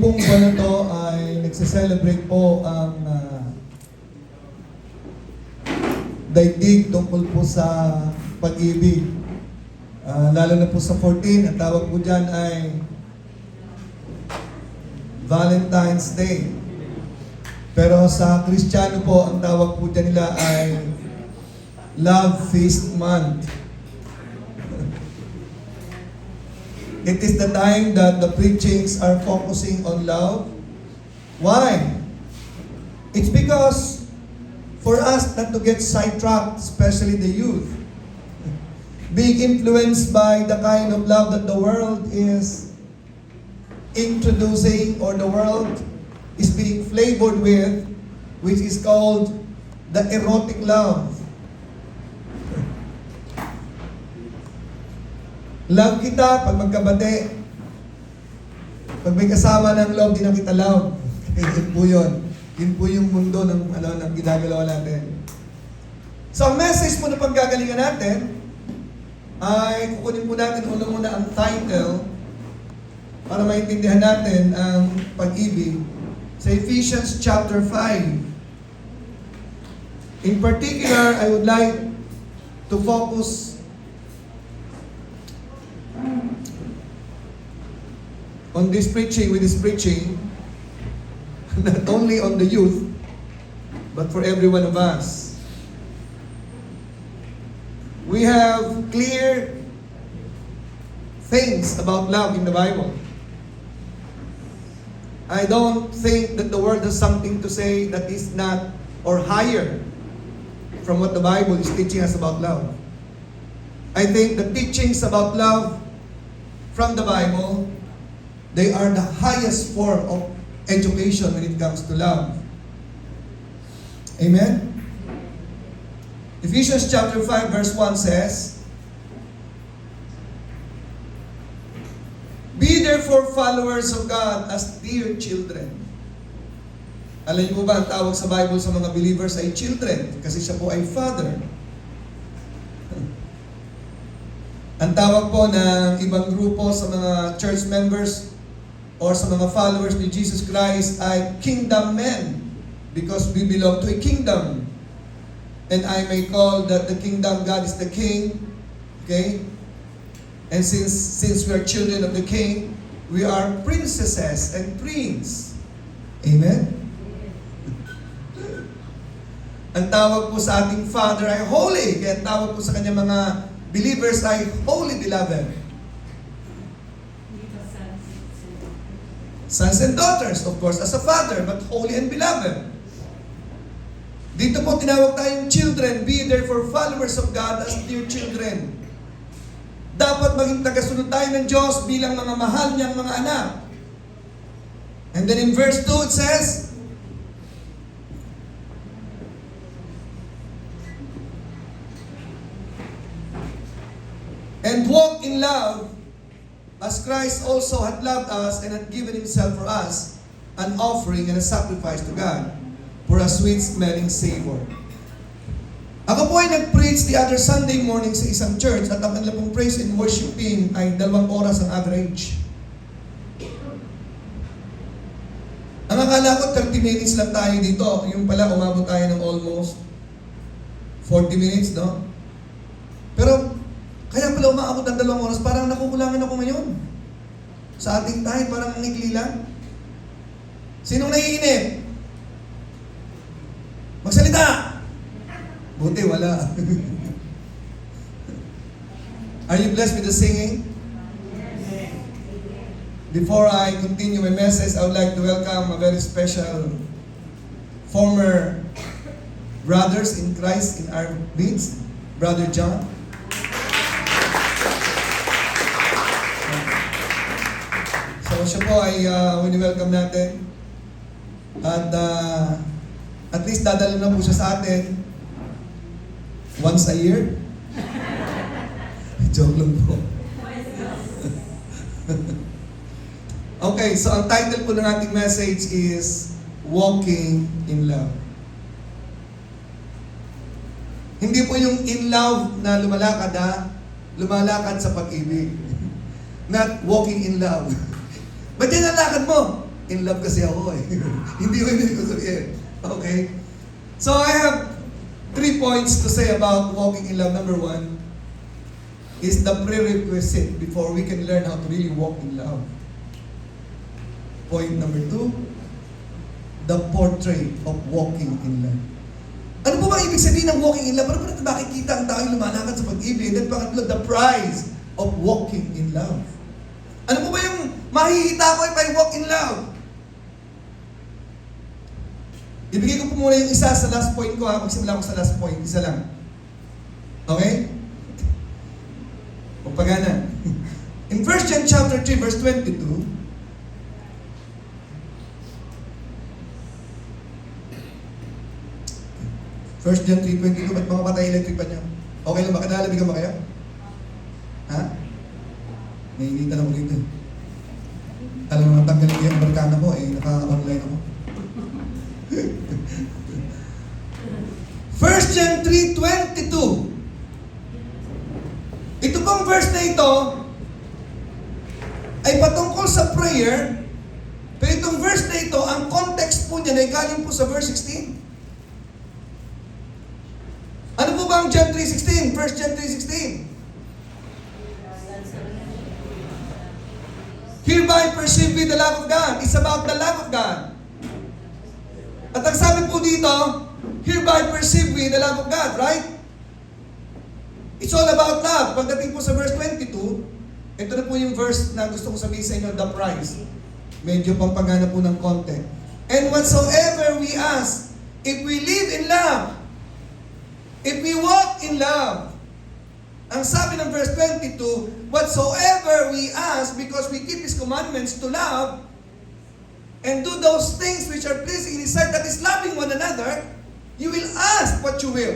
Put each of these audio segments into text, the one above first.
pong buwan na to ay nagse-celebrate po ang daigdig tungkol po sa pag-ibig. Lalo na po sa 14, ang tawag po dyan ay Valentine's Day. Pero sa Kristiyano po, ang tawag po dyan nila ay Love Feast Month. It is the time that the preachings are focusing on love. Why? It's because for us not to get sidetracked, especially the youth, being influenced by the kind of love that the world is introducing or the world is being flavored with, which is called the erotic love. Love kita pag magkabate. Pag may kasama ng love, di na kita love. Yun po yun. Yun po yung mundo ng ginagalawa natin. So, ang message po na paggagalingan natin ay kukunin po natin muna ang title para maintindihan natin ang pag-ibig sa Ephesians chapter 5. In particular, I would like to focus on this preaching, not only on the youth, but for every one of us. We have clear things about love in the Bible. I don't think that the world has something to say that is not or higher from what the Bible is teaching us about love. I think the teachings about love from the Bible, they are the highest form of education when it comes to love. Amen? Ephesians chapter 5 verse 1 says, "Be therefore followers of God as dear children." Alam niyo po ba, ang tawag sa Bible sa mga believers ay children, kasi siya po ay father. Ang tawag po ng ibang grupo sa mga church members or sa mga followers ni Jesus Christ ay kingdom men, because we belong to a kingdom. And I may call that the kingdom, God is the king. Okay? And since we are children of the king, we are princesses and prince. Amen? Ang tawag po sa ating Father ay holy. Kaya ang tawag po sa kanyang mga believers ay holy beloved. Sons and daughters, of course, as a father, but holy and beloved. Dito po tinawag tayong children, be therefore followers of God as dear children. Dapat maging tagasunod tayo ng Diyos bilang mga mahal niyang mga anak. And then in verse 2 it says, "And walk in love, as Christ also hath loved us and hath given Himself for us, an offering and a sacrifice to God, for a sweet-smelling savor." Ako po ay nag-preach the other Sunday morning sa isang church at ang kanila pong praise and worshiping ay 2 oras ang average. Ang akala ko 30 minutes lang tayo dito. Yung pala umabot tayo ng almost 40 minutes, no? Pero kaya pala umaabot ng 2 oras, parang nakukulangan ako ngayon. Sa ating time, parang nangigli lang. Sinong naiinip? Magsalita! Buti, wala. Are you blessed with the singing? Before I continue my message, I would like to welcome a very special former brothers in Christ in our midst, Brother John. So siya po ay wini-welcome natin. At least dadalo na po siya sa atin once a year. Joke lang po. Okay, so ang title po ng ating message is Walking in Love. Hindi po yung in love na lumalakad sa pag-ibig. Not walking in love. Ba't yan ang lakad mo? In love kasi ako eh. Hindi ko ibig ko sabihin. Okay? So I have 3 points to say about walking in love. Number 1 is the prerequisite before we can learn how to really walk in love. Point number 2, the portrait of walking in love. Ano po ba ibig sabihin ng walking in love? Ano ba makikita ang taong lumalakad sa pag-ibig? And then pangatlo, the prize of walking in love. Ano po ba yung mahihita ko if I walk in love? Ibigay ko po muna yung isa sa last point ko ha. Magsimula ko sa last point. Isa lang. Okay? Pagpagana. In 1 John chapter 3 verse 22, 1 John 3:22, ba't mga patay electric pa niya? Okay lang ba? Kinalabigan ba kayo? Ha? Naiinitan ako dito. Alam mo, tanggalin ko yung barkada ko, naka-online ako. 1 John 3:22. Ito pong verse na ito ay patungkol sa prayer, pero itong verse na ito, ang context po niya ay galing po sa verse 16. Ano po ba ang John 3:16? 1 John 3:16. Hereby perceive we the love of God. It's about the love of God. At ang sabi po dito, hereby perceive we the love of God, right? It's all about love. Pagdating po sa verse 22, ito na po yung verse na gusto ko sabihin sa inyo, the prize. Medyo pampagana po ng konti. And whatsoever we ask, if we live in love, if we walk in love, ang sabi ng verse 22, whatsoever we ask, because we keep His commandments to love, and do those things which are pleasing in His sight, that is loving one another, you will ask what you will.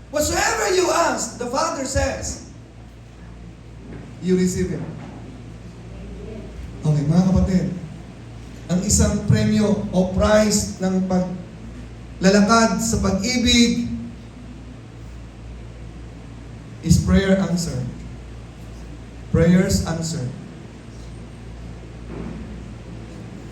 Whatsoever you ask, the Father says, you receive it. Okay, mga kapatid, ang isang premyo o prize ng paglalakad sa pag-ibig is prayer answered. Prayers answered.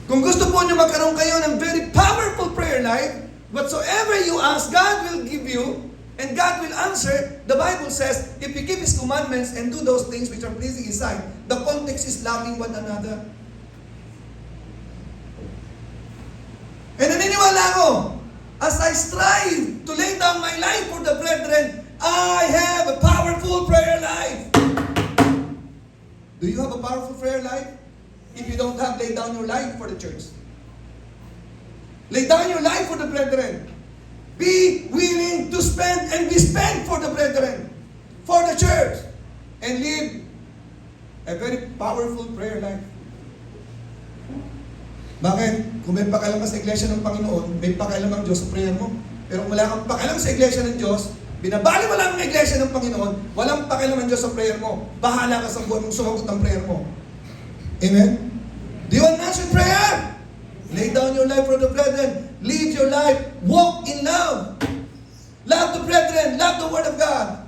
Kung gusto po nyo magkaroon kayo ng very powerful prayer life, whatsoever you ask, God will give you, and God will answer. The Bible says, if we keep His commandments and do those things which are pleasing in His sight, the context is loving one another. And naniniwala ako, as I strive to lay down my life for the brethren, I have a powerful prayer life. Do you have a powerful prayer life? If you don't have, lay down your life for the church. Lay down your life for the brethren. Be willing to spend and be spent for the brethren, for the church, and live a very powerful prayer life. Bakit? Kung may pakialam ka sa iglesia ng Panginoon, may pakialam ang Diyos sa prayer mo. Pero kung wala kang pakialam sa iglesia ng Diyos, binabali mo lang ang iglesia ng Panginoon, walang pakialam ang Diyos sa prayer mo. Bahala ka sa buwan mong sumagot ng prayer mo. Amen? Do you want answered prayer? Lay down your life for the brethren. Live your life. Walk in love. Love the brethren. Love the Word of God.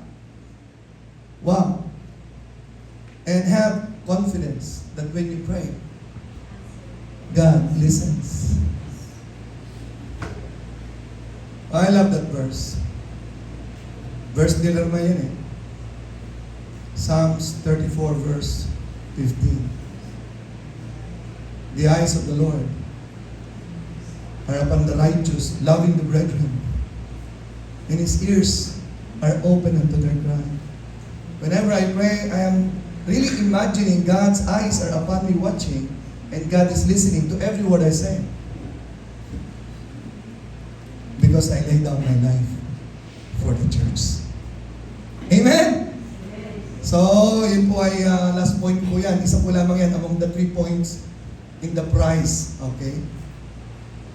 Wow. And have confidence that when you pray, God listens. I love that verse. Verse ni Lerma yan eh. Psalms 34 verse 15. The eyes of the Lord are upon the righteous, loving the brethren, and His ears are open unto their cry. Whenever I pray, I am really imagining God's eyes are upon me watching, and God is listening to every word I say. Because I lay down my life for the church. Amen? So, yun po ay last point po yan. Isa po lamang yan among the 3 points in the prize. Okay?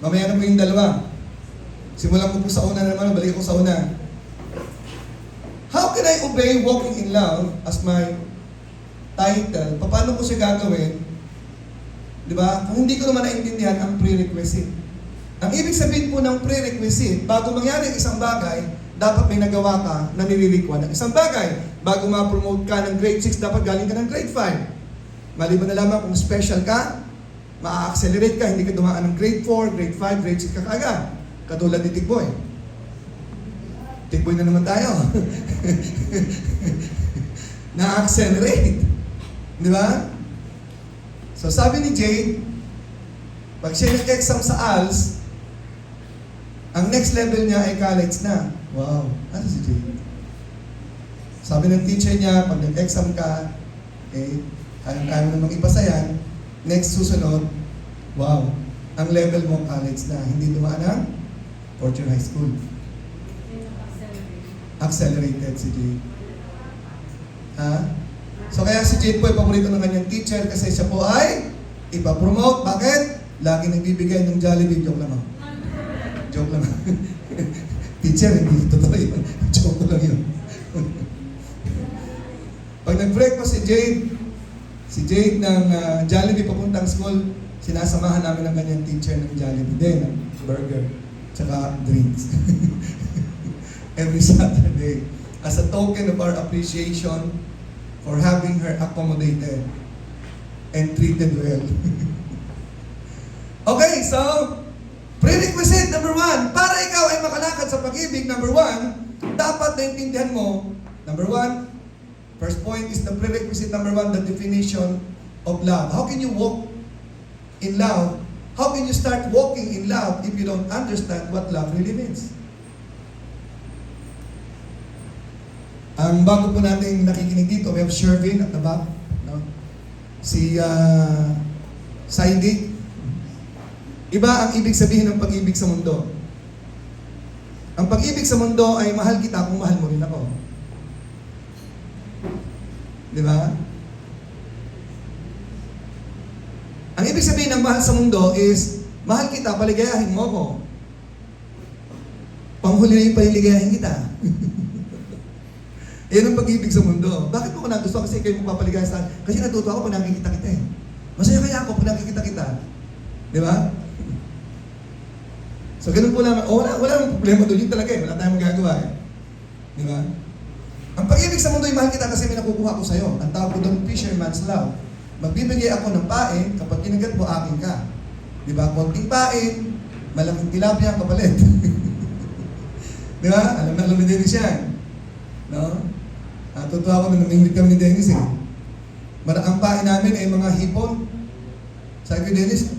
Mamaya na po yung dalawa. Simulan ko po sa una naman, balik ko sa una. How can I obey walking in love as my title? Paano ko siya gagawin? Di ba? Kung hindi ko naman naintindihan ang prerequisite. Ang ibig sabihin po ng prerequisite, bago mangyari ang isang bagay, dapat may nagawa ka na nililikuan ng isang bagay. Bago ma-promote ka ng grade 6, dapat galing ka ng grade 5. Maliban na lamang kung special ka, ma-accelerate ka, hindi ka dumaan ng grade 4, grade 5, grade 6 ka kaagad. Katulad ni Tigboy. Tigboy na naman tayo. Na-accelerate. Di ba? So sabi ni Jade, pag siya nag-exam sa ALS, ang next level niya ay college na. Wow, ano si Jade? Sabi ng teacher niya, pag nag-exam ka, kaya mo namang ipasa yan, next susunod, wow, ang level mo college na, hindi dumaan ng fourth year high school. Accelerated si Jade. Ha? So kaya si Jade po ay paborito ng kanyang teacher kasi siya po ay ipapromote. Bakit? Lagi nagbibigay ng Jollibee. Joke lang. Joke lang. Teacher, hindi totoo yun. Joke lang yun. Pag nag-break po si Jade ng Jollibee papuntang school, sinasamahan namin ang kanyang teacher ng Jollibee din, ng burger, tsaka drinks. Every Saturday. As a token of our appreciation for having her accommodated and treated well. Okay, so, prerequisite number 1, para ikaw ay makalakad sa pag-ibig, number 1, dapat naintindihan mo, number 1, first point is the prerequisite number 1, the definition of love. How can you walk in love? How can you start walking in love if you don't understand what love really means? Ang bago po natin nakikinig dito, we have Shervin at the back. No? Si Saidi. Iba ang ibig sabihin ng pag-ibig sa mundo. Ang pag-ibig sa mundo ay mahal kita kung mahal mo rin ako. Di ba? Ang ibig sabihin ng mahal sa mundo is, mahal kita, paligayahin mo ko. Panghuli na yung paligayahin kita. Yan ang pag-ibig sa mundo. Bakit mo ko nagustuhan? Kasi kayo mo papaligayan sa akin. Kasi natuto ako pag nakikita kita eh. Masaya kaya ako pag nakikita kita. Di ba? So, ganun po naman. Wala namang problema doon. Yun talaga eh. Wala tayong magagawa eh. Di ba? Ang pag-ibig sa mundo ay mahal kita kasi may nakukuha ko sa'yo. Ang tawag ko doon, fisherman's love. Magbibigay ako ng pain kapag kinagat mo, akin ka. Di ba? Konting pain, malaking tilapia ang kapalit. Di ba? Alam ni Dennis yan. No? Totoo ako na namingwit kami ni Dennis eh. Ang pain namin ay mga hipon. Sabi ko, Dennis,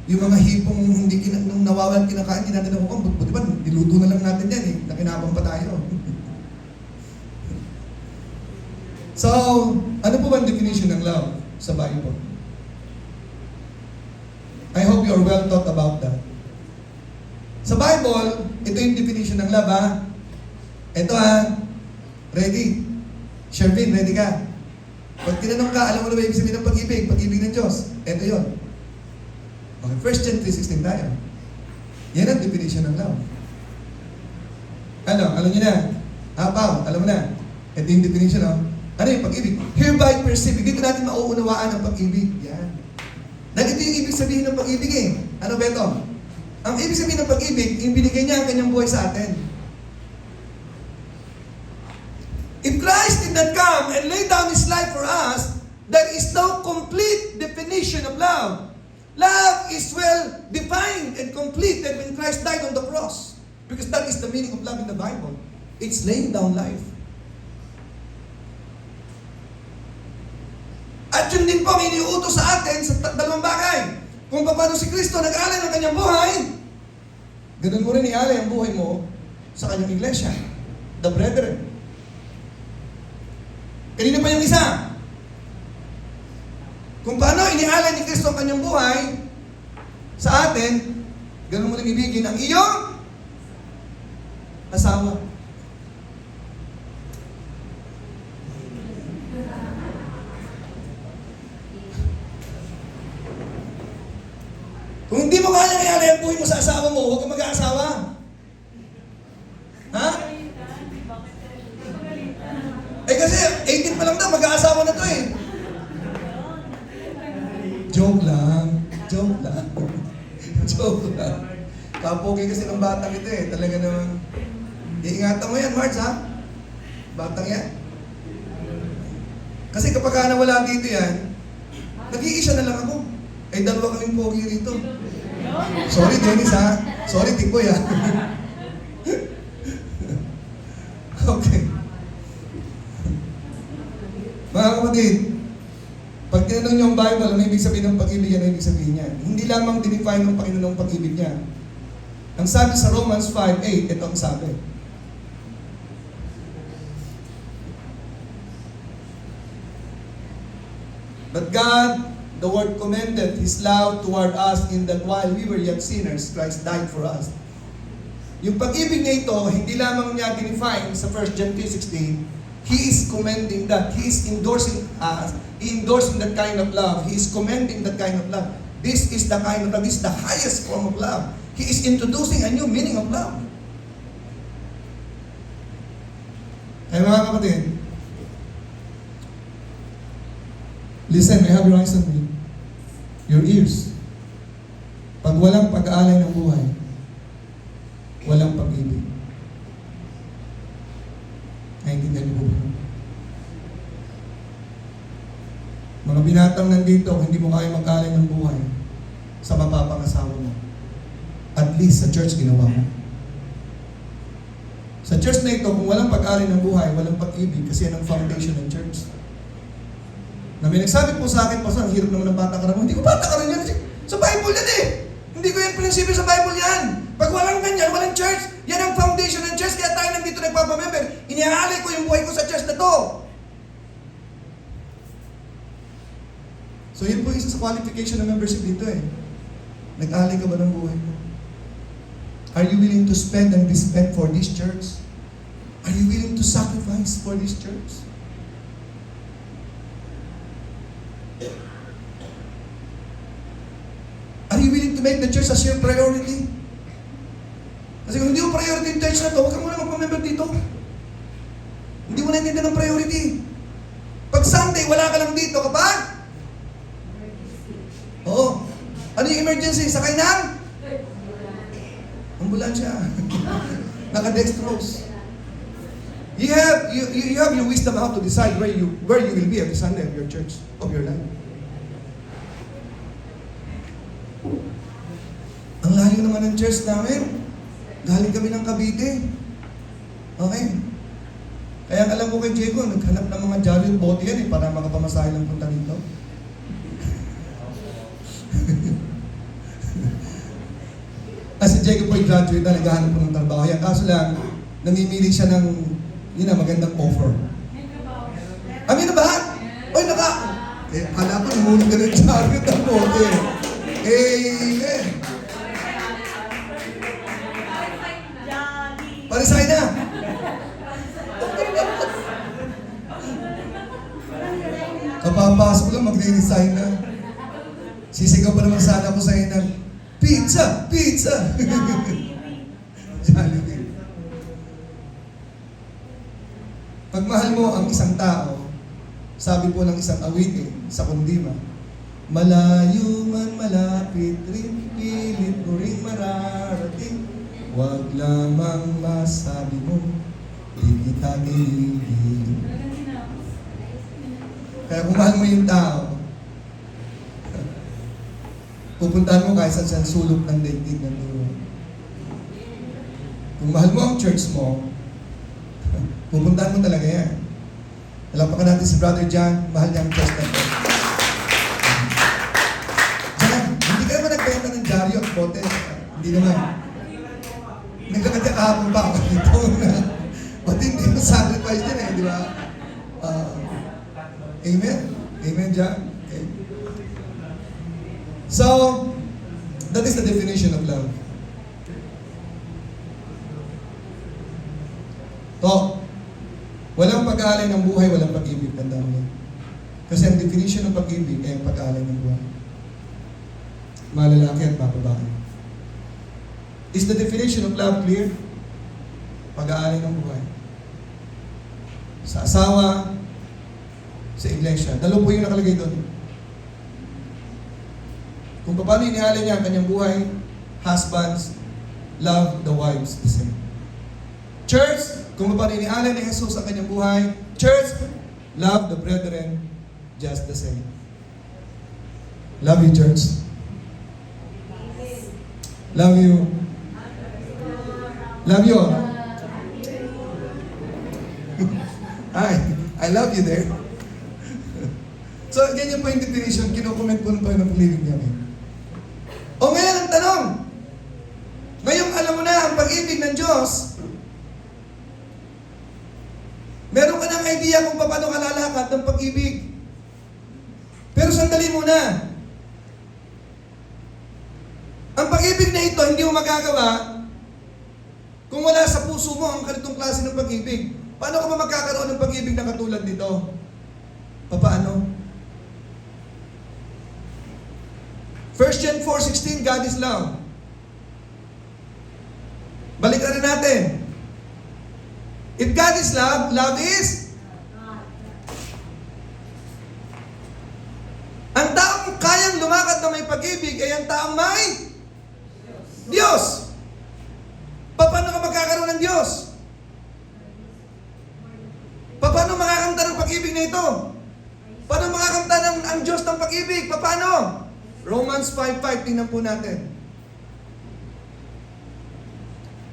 yung mga hipong hindi nung nawawalan kinakain, hindi natin nakukuha. Buti ba, niluto na lang natin yan eh. Nakinabang pa tayo. So, ano po ba ang definition ng love sa Bible? I hope you are well taught about that. Sa Bible, ito yung definition ng love ha. Ito ha. Ready? Shervin, ready ka? Pag tinanong ka, alam mo na ba ibig sabihin ng pag-ibig? Pag-ibig ng Diyos. Ito yun. Okay, 1 John 3:16 tayo. Yan ang definition ng love. Ano? Alam niyo na? Pao, alam mo na? Ito yung definition, no? Ano yung pag-ibig? Hereby perceive. Dito natin mauunawaan ang pag-ibig. Yan. Dahil ito yung ibig sabihin ng pag-ibig eh. Ano ba ito? Ang ibig sabihin ng pag-ibig, yung binigay niya ang kanyang buhay sa atin. If Christ did not come and lay down His life for us, there is no complete definition of love. Love is well defined and completed when Christ died on the cross. Because that is the meaning of love in the Bible. It's laying down life. At yun din po ang iniutos sa atin sa dalawang bagay. Kung paano si Kristo nag-alay ng kanyang buhay, ganun mo rin ialay ang buhay mo sa kanyang iglesia. The brethren. Kanina pa yung isa. Kung paano inialay ni Kristo ang kanyang buhay sa atin, ganun mo rin ibigin ang iyong asawa. Kung hindi mo kaya ialay ang buhay mo sa asawa mo, huwag kang mag-aasawa. Ha? Eh kasi 18 pa lang daw, mag-aasawa na to eh. Joke lang. Joke lang. Joke lang. Kapogi kasi ng batang ito eh. Talaga naman. Iingatan mo yan, Marge, ha? Batang yan. Kasi kapag nawala dito yan, nag-iisa na lang ako. Eh, dalawa kaming pogi rito. Sorry, Dennis ha. Sorry, Tikboy ha. Okay. Mga kapatid, pag tinanong niyo ang Bible, ano ibig sabihin ng pag-ibig, ano ibig sabihin niya? Hindi lamang dinefine ng Panginoon ng pag-ibig niya. Ang sabi sa Romans 5:8, ito ang sabi. But God, the Word commended His love toward us in that while we were yet sinners, Christ died for us. Yung pag-ibig na ito, hindi lamang niya dinefine sa 1 John 3:16, He is commending that. He is endorsing us. He endorsing that kind of love. He is commending that kind of love. This is the kind of love. This is the highest form of love. He is introducing a new meaning of love. Ay mga kapatid, listen, I have your eyes on me. Your ears. Pag walang pag-aalay ng buhay, walang pag-ibig. Naintindihan niyo po ba? Mga binatang nandito, kung hindi mo kaya mag-alay ng buhay sa mapapangasawa mo, at least sa church ginawa mo. Sa church na ito, kung walang pag-alay ng buhay, walang pag-ibig, kasi yan ang foundation ng church. Na may nagsabi po sa akin, Pastor, ang hirap naman ng patakaran mo. Hindi ko patakaran yan. Sa Bible yan eh. Hindi ko yan prinsipyo sa Bible yan. Pag walang ganyan, walang church. Yan ang foundation ng church. Kaya tayo nandito nagpapamember. Iniaalay ko yung buhay ko sa church na to. So yun po isa sa qualification ng membership dito eh. Nag-aalay ka ba ng buhay mo? Are you willing to spend and be spent for this church? Are you willing to sacrifice for this church? Are you willing to make the church as your priority? Kasi kung hindi mo priority yung church na to, huwag ka muna magpamember dito. Hindi mo naintindihan ng priority. Pag Sunday, wala ka lang dito, kapag? Oo. Ano yung emergency? Sakay ng? Ambulansya. Naka-dextrose. You have your wisdom how to decide where you will be every Sunday of your church, of your life. Ang layo naman ng church namin. Galing kami ng Cavite. Okay. Kaya alam ko kay Diego, naghanap ng mga jolly bote yan eh, para makapamasahe lang punta dito. As si Diego po ay graduate na, naghahanap po ng trabaho. Yan, kaso lang, namimili siya ng, magandang offer. Amin na ba? Oy, kala ko namulog ka ng jolly ng bote. Amen. Parisay na. Kapapasok lang, magre-resign na. Sisigaw pa naman sana ako sa inang, pizza! Pizza! Jollibee. Pag mahal mo ang isang tao, sabi po ng isang awitin sa kundima, malayo man malapit rin, pilit mo rin mararating. Huwag lamang masabi mo, di kita ginigil. Kaya kung mahal mo yung tao, pupuntahan mo kahit saan sulok ng daigdig ng dulo. Kung mahal mo ang church mo, pupuntahan mo talaga yan. Alapakan natin si Brother John, mahal niya ang church na ito. John, hindi kayo ba nagbenta ng dyaryo at bote? Hindi naman. Nagkakadya kahapon pa ako dito na ba't hindi mo sacrifice din eh, di ba? Amen? Amen, John? Okay. So, that is the definition of love. To, walang pag-aalay ng buhay, walang pag-ibig. Tandaan mo yan. Kasi ang definition ng pag-ibig ay ang pag-aalay ng buhay. Mga lalaki at mga babae. Is the definition of love clear? Pag-aalay ng buhay. Sa asawa, sa iglesia. Dalawa po yung nakalagay doon. Kung paano inihalay niya ang kanyang buhay, husbands, love the wives the same. Church, kung paano inihalay ni Jesus ang kanyang buhay, church, love the brethren just the same. Love you, church. Love you. Love you. Hi, I love you there. So, ganyan po yung definition, kinukomment po ng Panginoon living kami. O ngayon ang tanong, ngayong alam mo na ang pag-ibig ng Diyos, meron ka ng idea kung paano ka lalakad ng pag-ibig. Pero sandali muna. Ang pag-ibig na ito, hindi mo magagawa kung wala sa puso mo ang ganitong klase ng pag-ibig. Paano ka ba magkakaroon ng pag-ibig na katulad nito? Paano? 1 John 4:16, God is love. Balikan rin natin. If God is love, love is? Ang taong kayang lumakad na may pag-ibig ay ang taong may Diyos. Paano ka magkakaroon ng Diyos? Paano makakamta ng pag-ibig na ito? Paano makakamta ng ang Diyos ng pag-ibig? Paano? Romans 5:5, tingnan po natin.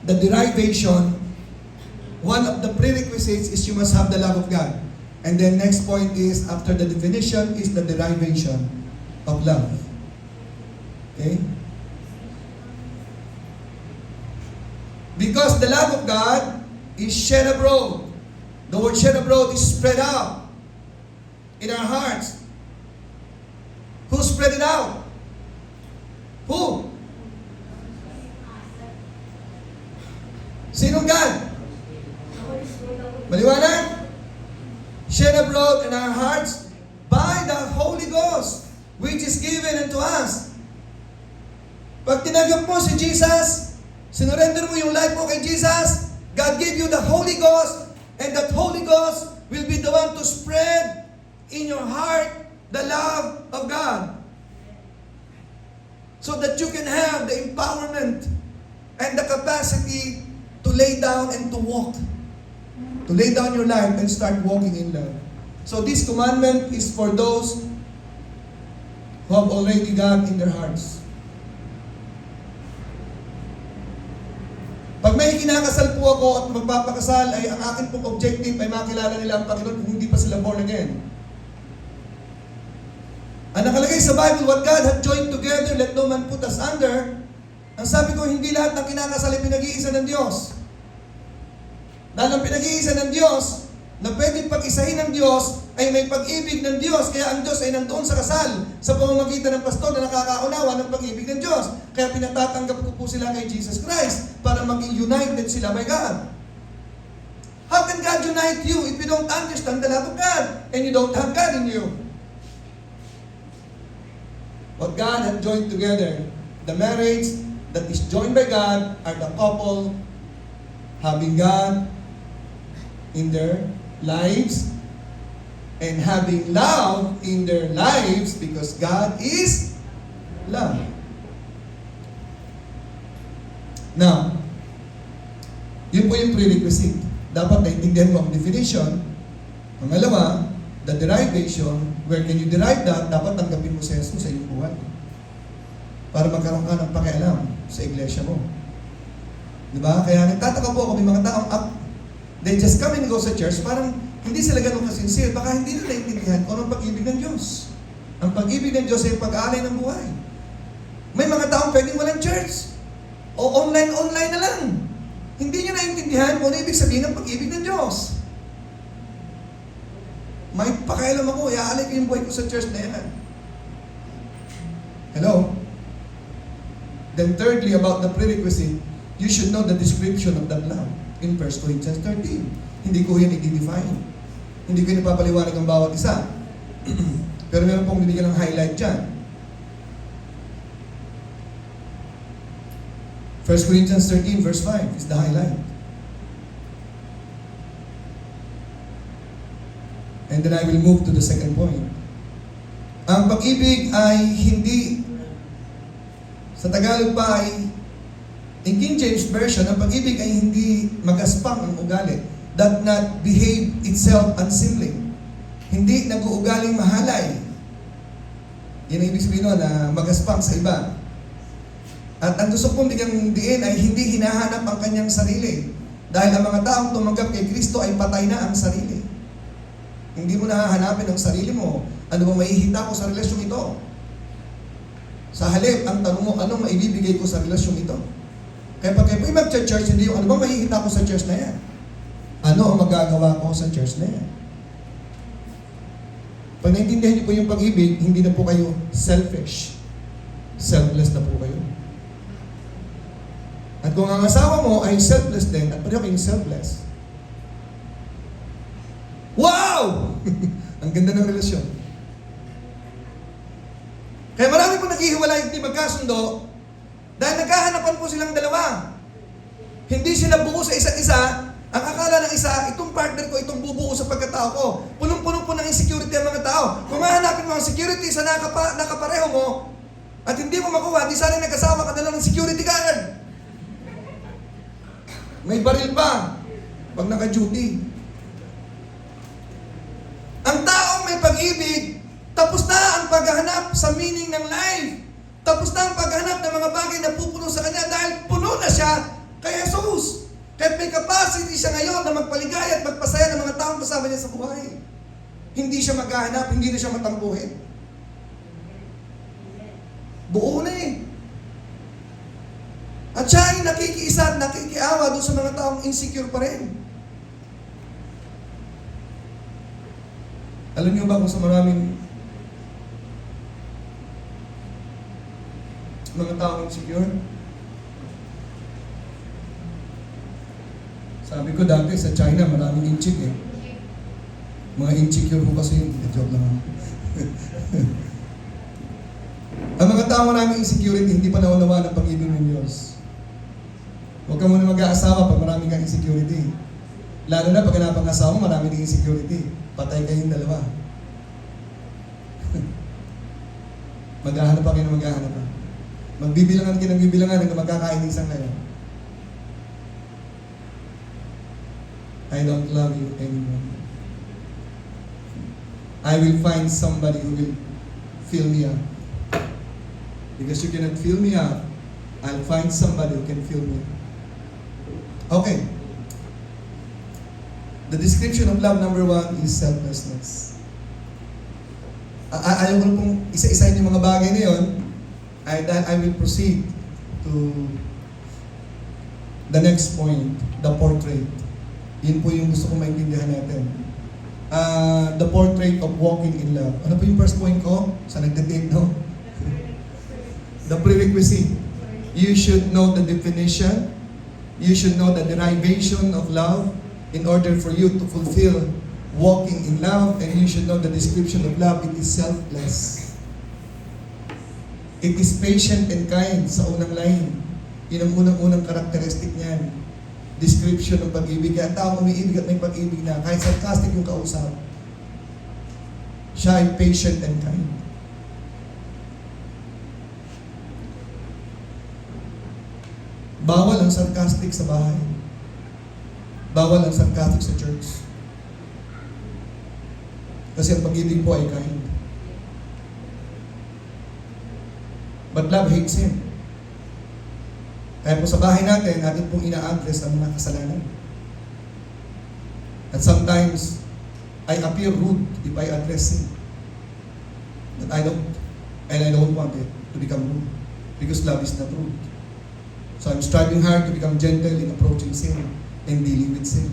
The derivation, one of the prerequisites is you must have the love of God. And then next point is, after the definition, is the derivation of love. Okay? Because the love of God is shed abroad. The word shed abroad is spread out in our hearts. Who spread it out? Who? Sinong God? Maliwanag? Shed abroad in our hearts by the Holy Ghost, which is given unto us. Pag tinanggap mo si Jesus, sinurrender mo yung life mo kay Jesus, God gave you the Holy Ghost, and that Holy Ghost will be the one to spread in your heart the love of God. So that you can have the empowerment and the capacity to lay down and to walk. To lay down your life and start walking in love. So this commandment is for those who have already God in their hearts. Pag may kinakasal po ako at magpapakasal, ay ang akin pong objective ay makilala nila ang Panginoon kung hindi pa sila born again. Ang nakalagay sa Bible, what God had joined together, let no man put us under. Ang sabi ko, hindi lahat ng kinakasal ay pinag-iisa ng Diyos. Dahil ang pinag-iisa ng Diyos, na pwedeng pag-isahin ng Diyos, ay may pag-ibig ng Diyos. Kaya ang Diyos ay nandoon sa kasal, sa pamamagitan ng pastor na nakakaunawa ng pag-ibig ng Diyos. Kaya pinatatanggap ko po sila kay Jesus Christ para maging united sila by God. How can God unite you if you don't understand the love of God and you don't have God in you? What God had joined together, the marriage that is joined by God are the couple having God in their lives and having love in their lives because God is love. Now, yun po yung prerequisite. Dapat naintindihan mo ang definition. Pangalawa, the derivation, where can you derive that? Dapat tanggapin mo si Jesus sa iyong buhay. Para magkaroon ka ng pakialam sa iglesia mo. Diba? Kaya nagtataka po ako, may mga taong they just come and go sa church, parang hindi sila ganun kasincere. Baka hindi nila naintindihan kung anong pag-ibig ng Diyos. Ang pag-ibig ng Diyos ay pag-aalay ng buhay. May mga taong pwedeng walang church. O online na lang. Hindi niya naintindihan kung ano ibig sabihin ng pag-ibig ng Diyos. May pakialam ako, iaalay ko yung buhay ko sa church na yan. Hello? Then thirdly, about the prerequisite, you should know the description of that love in 1 Corinthians 13. Hindi ko yan i-define. Hindi ko napapaliwanag ang bawat isa. Pero meron pong binigyan ng highlight dyan. 1 Corinthians 13 verse 5 is the highlight. And then I will move to the second point. Ang pag-ibig ay hindi, sa Tagalog pa ay, in King James Version, ang pag-ibig ay hindi magaspang ang ugali, that not behave itself unseemly. Hindi nag-uugaling mahalay. Yan ang ibig sabihin nun, na magaspang sa iba. At ang gusto kong bigyang diin ay hindi hinahanap ang kanyang sarili. Dahil ang mga taong tumanggap kay Kristo ay patay na ang sarili. Hindi mo nahahanapin ang sarili mo. Ano bang maihita ko sa relasyon ito? Sa halip, ang tanong mo, anong maibibigay ko sa relasyon ito? Kaya pag kayo mag-church, hindi yung ano bang maihita ko sa church na yan? Ano ang magagawa ko sa church na yan? Pag naintindihan niyo po yung pag-ibig, hindi na po kayo selfish. Selfless na po kayo. At kung ang asawa mo ay selfless din, at pareho kayong selfless, wow! Ang ganda ng relasyon. Kaya marami po naghihiwalay at di magkasundo dahil nagkahanapan po silang dalawa. Hindi sila buo sa isa't isa. Ang akala ng isa, itong partner ko, itong bubuo sa pagkatao ko. Punong-puno po ng insecurity ang mga tao. Kung hahanapin mo ang security sa nakapareho mo, at hindi mo makuha, di sana nag-asawa ka na lang ng security guard. May baril pa pag naka-duty. Ang taong may pag-ibig, tapos na ang paghahanap sa meaning ng life. Tapos na ang paghahanap ng mga bagay na pupuno sa kanya dahil puno na siya kay Jesus. Kahit may capacity siya ngayon na magpaligaya at magpasaya ng mga taong kasama niya sa buhay. Hindi siya maghahanap, hindi na siya matampuhin. Buo na eh. At siya ay nakikiisa at nakikiawa doon sa mga taong insecure pa rin. Alam niyo ba kung sa maraming mga taong insecure? Sabi ko dati sa China, maraming inchik eh. Mga insecure po kasi yun. Joke lang ako. Ang mga taong maraming insecurity, hindi pa naunawa ng pag-ibig ng Diyos. Huwag ka muna mag-aasawa pag maraming kang insecurity. Lalo na pag napang-asawa mo, maraming ding insecurity. Patay kayong dalawa. Maghahanap pa kayo na maghahanap pa. Magbibilangan kayo ng bibilangan hanggang magkakainisan kayo. I don't love you anymore. I will find somebody who will fill me up. Because you cannot fill me up, I'll find somebody who can fill me up. Okay. The description of love number 1 is selflessness. Ayaw ko na pong isa-isahin yung mga bagay na yun. I will proceed to the next point, the portrait. Yun po yung gusto kong maintindihan natin. The portrait of walking in love. Ano po yung first point ko? Sa nagde-date, no? The prerequisite. You should know the definition. You should know the derivation of love in order for you to fulfill walking in love, and you should know the description of love. It is selfless. It is patient and kind sa unang line. Yun ang unang-unang characteristic niyan. Description ng pag-ibig. Kaya tao umiibig at may pag-ibig na kahit sarcastic yung kausap. Siya ay patient and kind. Bawal ang sarcastic sa bahay. Bawal ang sarcastic sa church. Kasi ang pag-ibig po ay kind. But love hates him. Kaya po sa bahay natin, natin pong ina-address ang mga kasalanan. At sometimes, I appear rude if I address sin. But I don't want it to become rude. Because love is not rude. So I'm striving hard to become gentle in approaching sin and dealing with sin.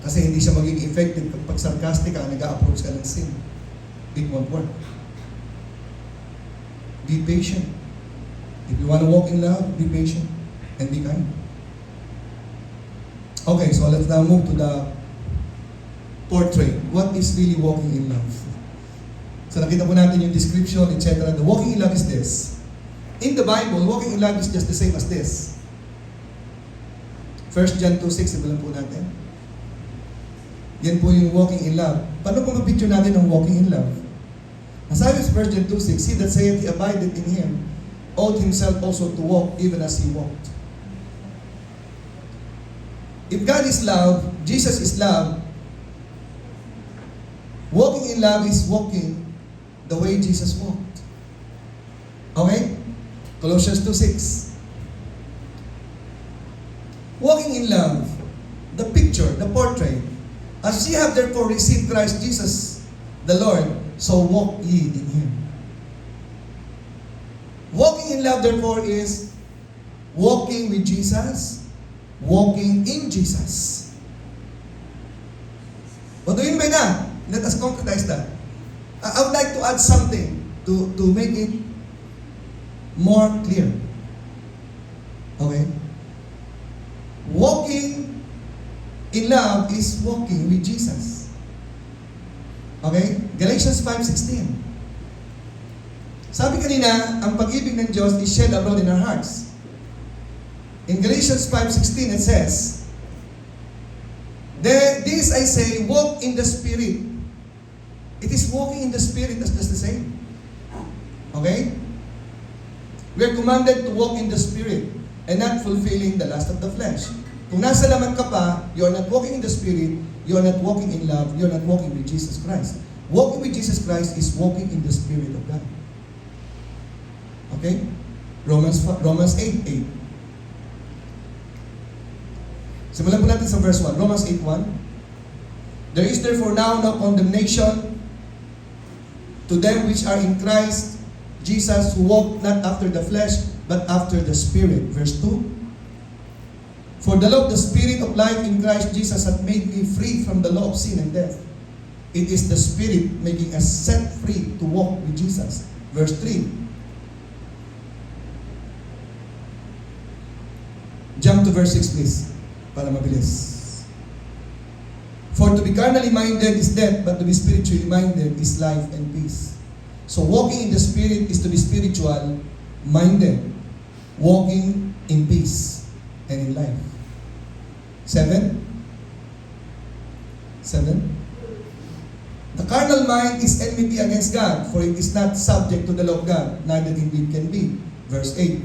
Kasi hindi siya magiging effective kapag sarcastic ka, nag-a-approach ka ng sin. It won't work. Be patient. If you want to walk in love, be patient and be kind. Okay, so let's now move to the portrait. What is really walking in love? So nakita po natin yung description, etc. The walking in love is this. In the Bible, walking in love is just the same as this. 1 John 2:6, iba lang po natin. Yan po yung walking in love. Paano po ma-picture natin ang walking in love? Ang sabi sa 1 John 2:6, he that saith he abideth in him, ought himself also to walk even as he walked. If God is love, Jesus is love, walking in love is walking the way Jesus walked. Okay? Colossians 2:6. Walking in love, the picture, the portrait. As ye have therefore received Christ Jesus the Lord, so walk ye in Him. Walking in love, therefore, is walking with Jesus, walking in Jesus. What do you mean by that? Let us concretize that. I would like to add something to make it more clear. Okay? Walking in love is walking with Jesus. Okay? Galatians 5:16. Sabi kanina, ang pag-ibig ng Diyos is shed abroad in our hearts. In Galatians 5:16 it says, this I say, walk in the Spirit. It is walking in the Spirit that's just the same. Okay? We are commanded to walk in the Spirit and not fulfilling the lust of the flesh. Kung nasa laman ka pa, you are not walking in the Spirit, you are not walking in love, you are not walking with Jesus Christ. Walking with Jesus Christ is walking in the Spirit of God. Okay? Romans 8:8. Simulan po natin sa verse 1. Romans 8:1. There is therefore now no condemnation to them which are in Christ Jesus, who walk not after the flesh, but after the Spirit. Verse 2. For the law of the Spirit of life in Christ Jesus hath made me free from the law of sin and death. It is the Spirit making us set free to walk with Jesus. Verse 3. Jump to verse 6 please, para mabilis. For to be carnally minded is death, but to be spiritually minded is life and peace. So walking in the Spirit is to be spiritual minded, walking in peace and in life. 7. The carnal mind is enmity against God, for it is not subject to the law of God, neither indeed can be. Verse 8.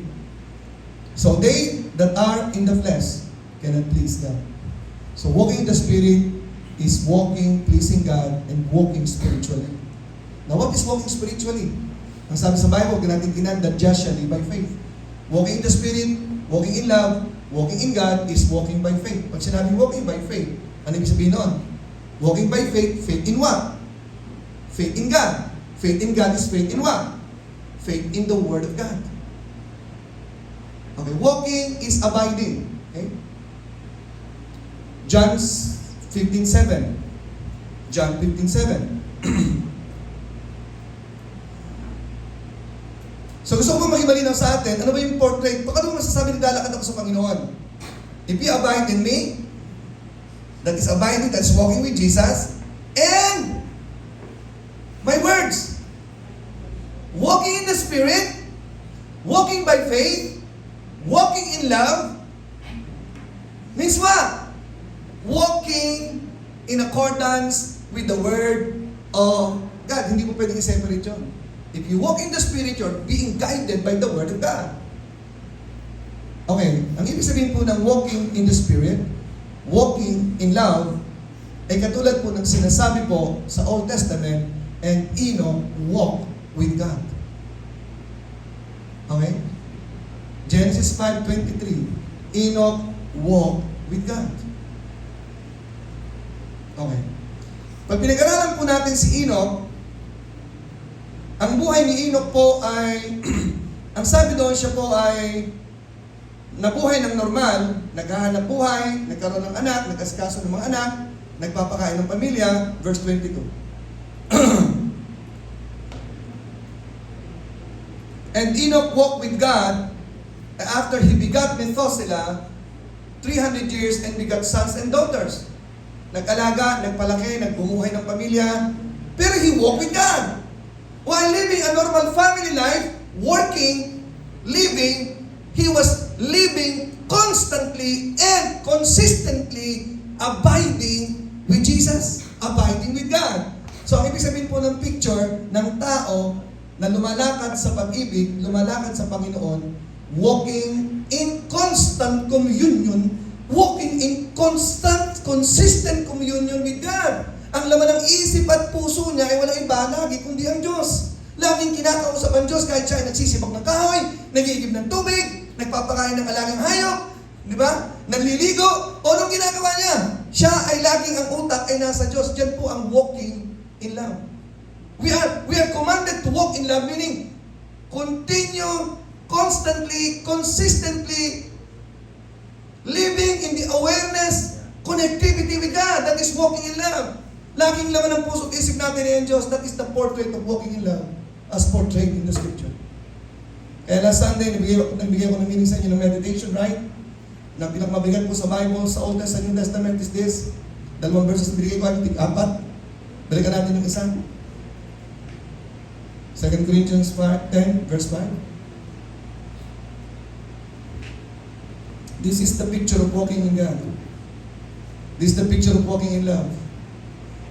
So they that are in the flesh cannot please God. So walking in the Spirit is walking, pleasing God, and walking spiritually. Now what is walking spiritually? Ang sabi sa Bible, natin tinan, the just shall live by faith. Walking in the Spirit, walking in love, walking in God is walking by faith. Pag sinabi walking by faith, ano ibig sabihin nun? Walking by faith, faith in what? Faith in God. Faith in God is faith in what? Faith in the Word of God. Okay, walking is abiding. Okay? John 15:7. John 15:7. So gusto ko makibalinaw sa atin, ano ba yung portrait? Baka ano masasabi ni lalakad ako sa Panginoon? If you abide in me, that is abiding, that is walking with Jesus, and my words, walking in the Spirit, walking by faith, walking in love, means what? Walking in accordance with the Word of God. Hindi mo pwedeng i-separate yun. If you walk in the Spirit, you're being guided by the Word of God. Okay, ang ibig sabihin po ng walking in the Spirit, walking in love, ay katulad po ng sinasabi po sa Old Testament, and Enoch walk with God. Okay? Genesis 5:23, Enoch walk with God. Okay. Pag pinag-aralan po natin si Enoch, ang buhay ni Enoch po ay, ang sabi doon siya po ay nabuhay ng normal, naghahanap buhay, nagkaroon ng anak, nag-asikaso ng mga anak, nagpapakain ng pamilya, verse 22. And Enoch walked with God after he begot Methuselah 300 years and begot sons and daughters. Nag-alaga, nagpalaki, nagbumuhay ng pamilya, pero he walked with God. While living a normal family life, working, living, he was living constantly and consistently abiding with Jesus, abiding with God. So, ang ibig sabihin po ng picture ng tao na lumalakad sa pag-ibig, lumalakad sa Panginoon, walking in constant communion, walking in consistent communion with God. Ang laman ng isip at puso niya ay walang iba lagi kundi ang Diyos. Laging kinakausap ang Diyos kahit siya ay nagsisibak ng kahoy, nag-iigib ng tubig, nagpapakain ng alagang hayop, di ba? Nanliligo. O anong ginagawa niya? Siya ay laging ang utak ay nasa Diyos. Diyan po ang walking in love. We are commanded to walk in love, meaning continue, constantly, consistently living in the awareness, connectivity with God. That is walking in love. Laging laman ng puso at isip natin ay ang Diyos. That is the portrait of walking in love as portrayed in the Scripture. Kaya last Sunday, nagbigay ko ng meaning sa inyo ng meditation, right? Na pinakamabigat po sa Bible, sa Old Testament, New Testament is this. 2 verses binigay ko, 4. Balikan natin yung isa. 2 Corinthians 10, verse 5. This is the picture of walking in God. This is the picture of walking in love.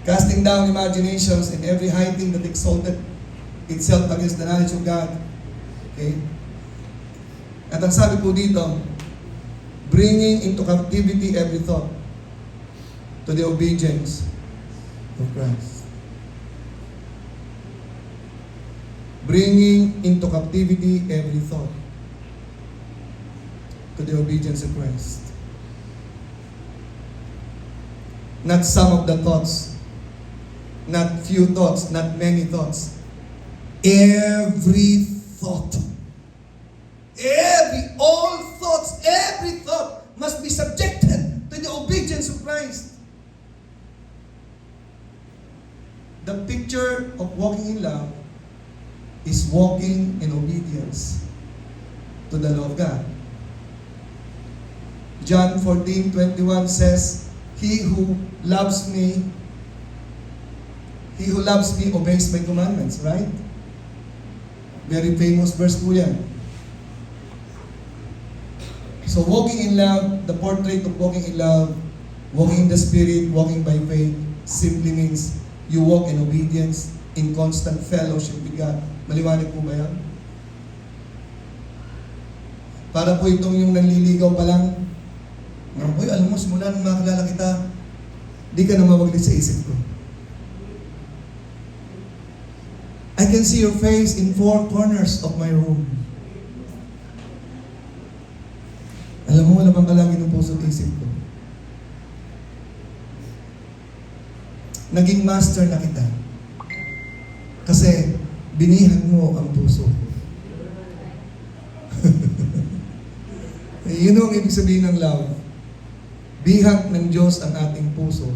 Casting down imaginations and every high thing that exalted itself against the knowledge of God. Okay? At ang sabi po dito, bringing into captivity every thought to the obedience of Christ. Bringing into captivity every thought to the obedience of Christ. Not some of the thoughts, not few thoughts, not many thoughts. Every thought. All thoughts, every thought must be subjected to the obedience of Christ. The picture of walking in love is walking in obedience to the law of God. John 14:21 says, He who loves me obeys my commandments, right? Very famous verse po yan. So walking in love, the portrait of walking in love, walking in the Spirit, walking by faith, simply means you walk in obedience, in constant fellowship with God. Maliwanag po ba yan? Para po itong yung nanliligaw pa lang, uy, alam mo, simula nung makakilala kita, di ka na mawaglit sa isip ko. I can see your face in 4 corners of my room. Alam mo, wala bang kalagi ng puso at isip ko. Naging master na kita. Kasi, binihag mo ang puso ko. Yun ang ibig sabihin ng love. Bihag ng Diyos ang ating puso.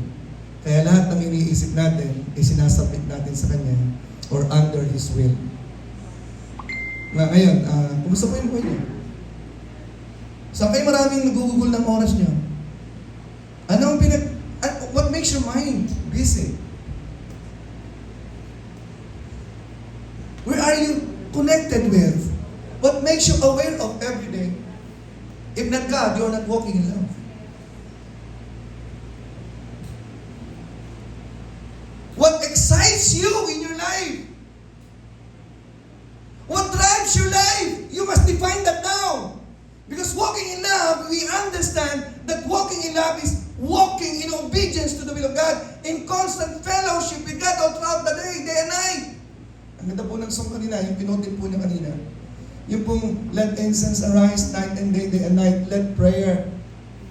Kaya lahat ng iniisip natin, isinasabit natin sa Kanya or under His will. Ngayon, kumusta po yung buhay niyo? Saan kayo maraming nagugugol ng oras niyo? What makes your mind busy? Where are you connected with? What makes you aware of every day? If not God, you're not walking in love. What excites you in your life? What drives your life? You must define that now. Because walking in love, we understand that walking in love is walking in obedience to the will of God, in constant fellowship with God all throughout the day and night. Ang ganda po ng song kanina, yung pinotin po niya kanina. Yung pong, let incense arise night and day and night. Let prayer,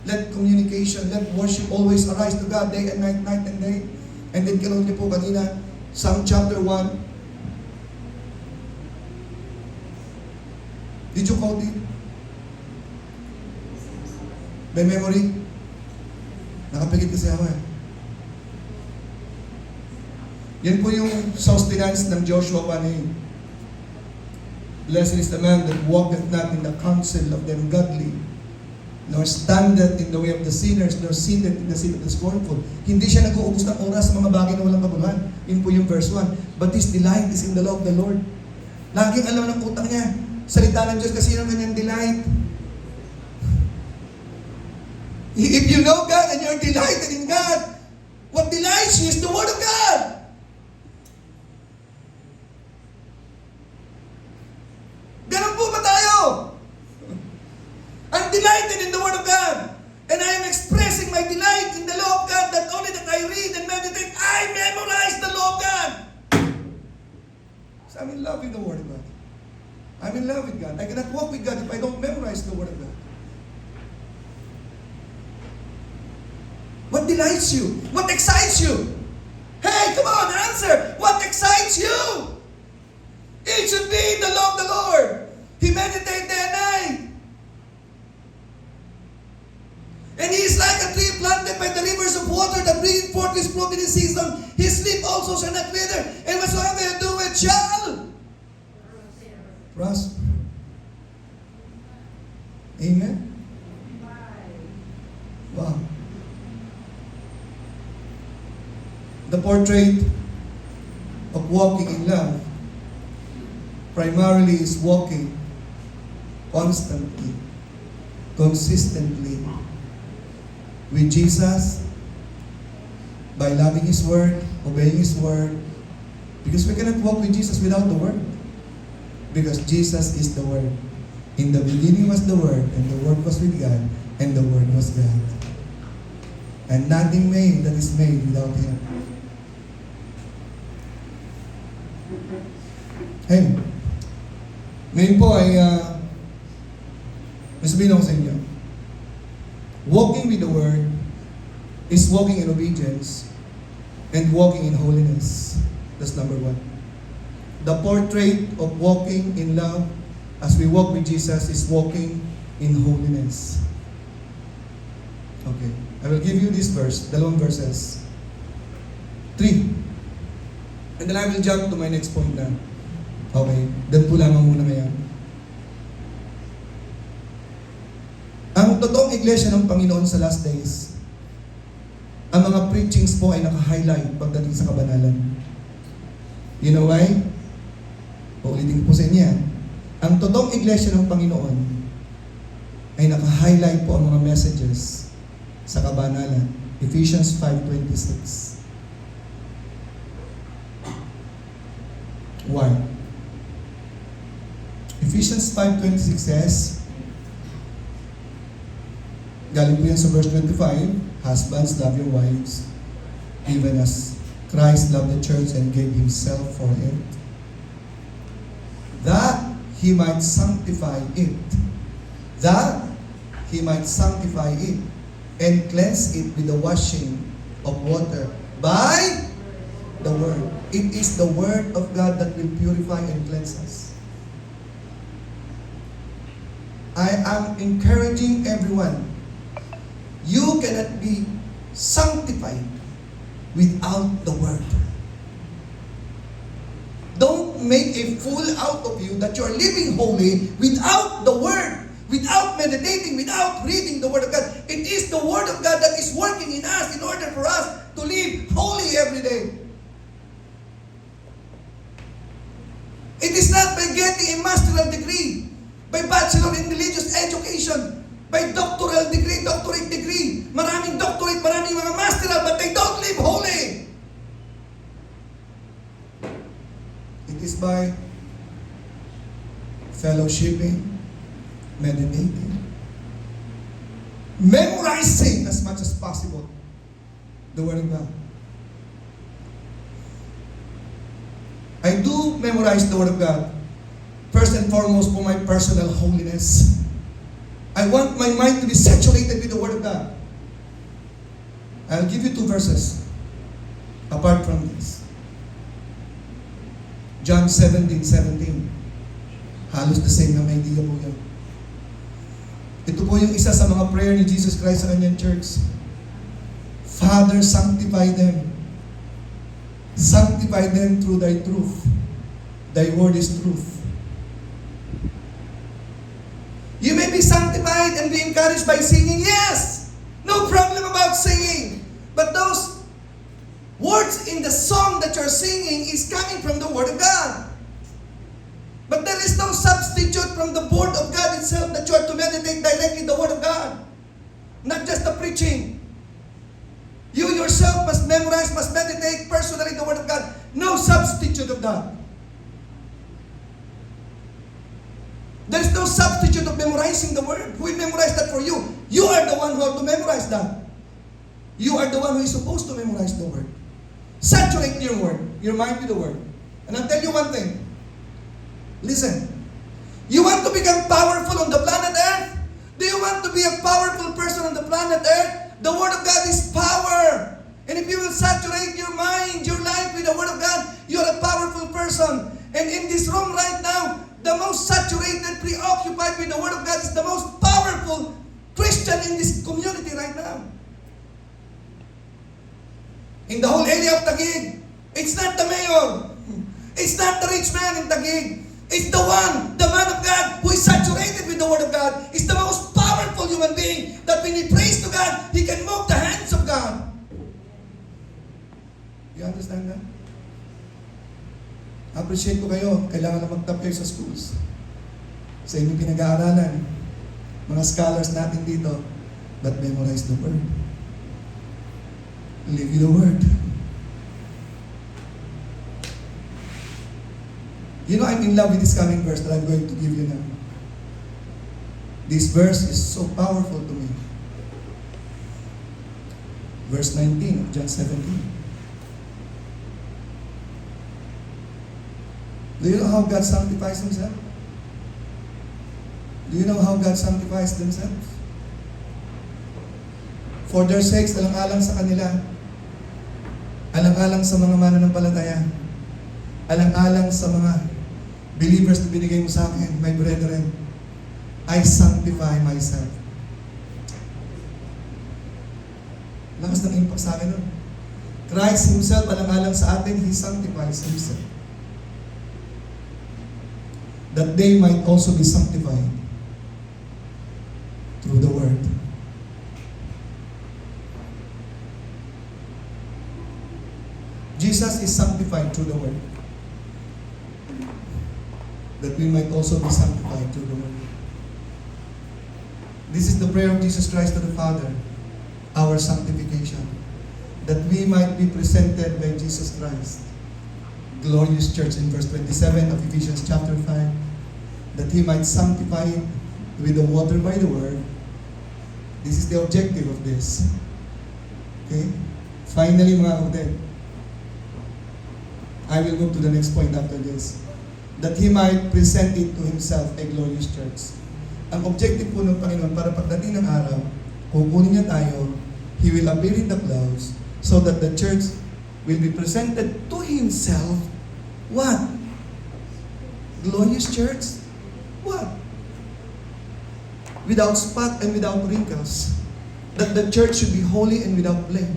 let communication, let worship always arise to God day and night and day. And then kinunod niyo po kanina, Psalm chapter 1. Did you quote it? By memory? Nakapigit kasi ako eh. Yan po yung sustenance ng Joshua 1:8. Blessed is the man that walketh not in the counsel of the ungodly, nor standeth in the way of the sinners, nor sitteth in the seat of the scornful. Hindi siya nag-uubos ng oras sa mga bagay na walang kabuluhan. Yun po yung verse 1. But his delight is in the law of the Lord. Laging alam ng utak niya, salita ng Diyos kasi yung kanyang delight. If you know God and you're delighted in God, what delights you is the Word of God. Ganun po ba tayo? I'm delighted in the Word of God. And I am expressing my delight in the law of God, not only that I read and meditate, I memorize the law of God. So I'm in love with the Word of God. I'm in love with God. I cannot walk with God if I don't memorize the Word of God. What delights you? What excites you? Hey, come on, answer! What excites you? It should be the law of the Lord. He meditates day and night. And he is like a tree planted by the rivers of water that bring forth his fruit in his season. His leaf also shall not wither, and whatsoever you do it shall prosper. Amen? Wow. The portrait of walking in love primarily is walking constantly, consistently with Jesus by loving His Word, obeying His Word. Because we cannot walk with Jesus without the Word. Because Jesus is the Word. In the beginning was the Word, and the Word was with God, and the Word was God. And nothing made that is made without Him. Hey, ngayon po ay may sabihin ako sa inyo. Walking with the Word is walking in obedience and walking in holiness. That's number one. The portrait of walking in love as we walk with Jesus is walking in holiness. Okay. I will give you this verse, dalawang verses. 3. And then I will jump to my next point na. Okay. Dan po lamang muna ngayon. Ang totoong iglesia ng Panginoon sa last days, ang mga preachings po ay naka-highlight pagdating sa kabanalan. You know why? Paulitin po sa inyo yan. Ang totoong iglesia ng Panginoon ay naka-highlight po ang mga messages sa kabanalan. Ephesians 5:26. Why? Ephesians 5:26 says, galing po yan sa verse 25, husbands, love your wives, even as Christ loved the church and gave Himself for it, that He might sanctify it. That He might sanctify it and cleanse it with the washing of water by the Word. It is the Word of God that will purify and cleanse us. I am encouraging everyone. You cannot be sanctified without the Word. Don't make a fool out of you that you are living holy without the Word, without meditating, without reading the Word of God. It is the Word of God that is working in us in order for us to live holy every day. It is not by getting a master's degree, by bachelor in religious education, by doctoral degree, doctorate degree. Maraming doctorate, maraming mga masteral, but they don't live holy. It is by fellowshipping, meditating, memorizing as much as possible the Word of God. I do memorize the Word of God. First and foremost for my personal holiness. I want my mind to be saturated with the Word of God. I'll give you 2 verses apart from this. John 17:17. Halos the same na may idea po yan. Ito po yung isa sa mga prayer ni Jesus Christ sa kanyang church. Father, sanctify them. Sanctify them through Thy truth. Thy Word is truth. You may be sanctified and be encouraged by singing. Yes! No problem about singing. But those words in the song that you're singing is coming from the Word of God. But there is no substitute from the Word of God itself that you are to meditate directly the Word of God. Not just the preaching. You yourself must memorize, must meditate personally the Word of God. No substitute of that. There's no substitute of memorizing the Word. Who will memorize that for you? You are the one who have to memorize that. You are the one who is supposed to memorize the Word. Saturate your Word, your mind with the Word. And I'll tell you one thing. Listen. You want to become powerful on the planet Earth? Do you want to be a powerful person on the planet Earth? The Word of God is power. And if you will saturate your mind, your life with the Word of God, you're a powerful person. And in this room right now, the most saturated, preoccupied with the Word of God is the most powerful Christian in this community right now. In the whole area of Taguig, it's not the mayor. It's not the rich man in Taguig. It's the one, the man of God, who is saturated with the Word of God. Is the most powerful human being that when he prays to God, he can move the hands of God. You understand that? Appreciate ko kayo. Kailangan na mag-top kayo sa schools. Sa inyong pinag-aaralan. Mga scholars natin dito. But memorize the Word. Live the Word. You know, I'm in love with this coming verse that I'm going to give you now. This verse is so powerful to me. Verse 19 of John 17. Do you know how God sanctifies Himself? Do you know how God sanctifies themselves? For their sakes, alang-alang sa kanila. Alang-alang sa mga mananampalataya. Alang-alang sa mga believers na binigay mo sa akin, my brethren. I sanctify myself. Lakas ng impact sa akin nun. Christ Himself, alang-alang sa atin, He sanctifies Himself. That they might also be sanctified through the Word. Jesus is sanctified through the Word. That we might also be sanctified through the Word. This is the prayer of Jesus Christ to the Father, our sanctification. That we might be presented by Jesus Christ, glorious church, in verse 27 of Ephesians chapter 5, that He might sanctify it with the water by the Word. This is the objective of this. Okay? Finally, mga kapatid, I will move to the next point after this. That He might present it to Himself a glorious church. Ang objective po ng Panginoon para pagdating ng araw, kukunin niya tayo, He will appear in the clouds so that the church will be presented to Himself. What? Glorious church? What? Without spot and without wrinkles. That the church should be holy and without blame.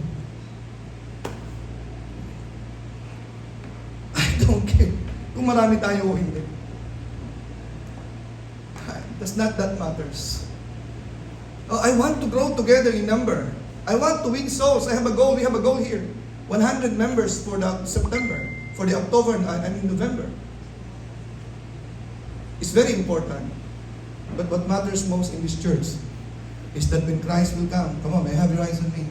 I don't care kung marami tayo o hindi. Does not that matters. Oh, I want to grow together in number. I want to win souls. I have a goal. We have a goal here. 100 members for the September, for the October, November. It's very important. But what matters most in this church is that when Christ will come, come on, may have your eyes on me.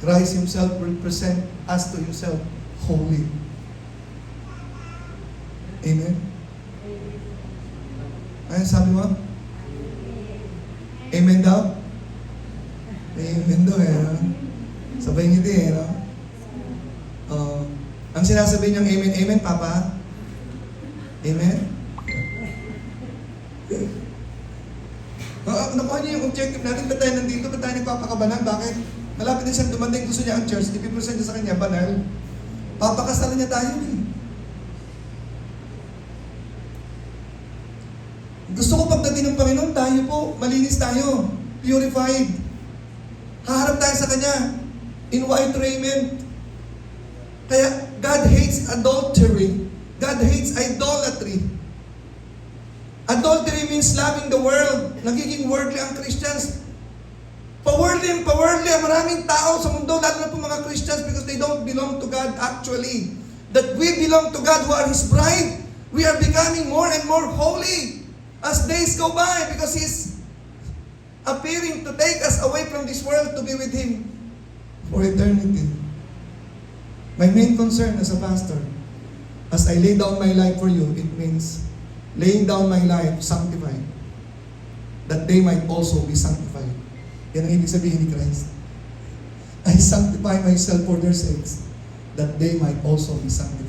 Christ Himself will present us to Himself holy. Amen? Ano sabi mo? Amen daw? Amen daw Sabay ngiti no? Ang sinasabi niyang amen, amen, Papa? Amen? Nakuha niyo yung objective natin. Ba't tayo nandito? Ba't tayo nagpapakabanal? Bakit? Malapit din siyang dumating. Gusto niya ang church. Ipipresent niya sa kanya, banal. Papakasalan niya tayo Gusto ko pagdating ng Panginoon, tayo po, malinis tayo. Purified. Haharap tayo sa Kanya. In white raiment. Kaya, God hates adultery. God hates idolatry. Adultery means loving the world. Nagiging worldly ang Christians. Pa-worldly. Maraming tao sa mundo, lalo na po mga Christians, because they don't belong to God actually. That we belong to God who are His bride. We are becoming more and more holy as days go by because He's appearing to take us away from this world to be with Him for eternity. My main concern as a pastor, as I lay down my life for you, it means laying down my life sanctified, that they might also be sanctified. Yan ang ibig sabihin ni Christ. I sanctify myself for their sakes, that they might also be sanctified.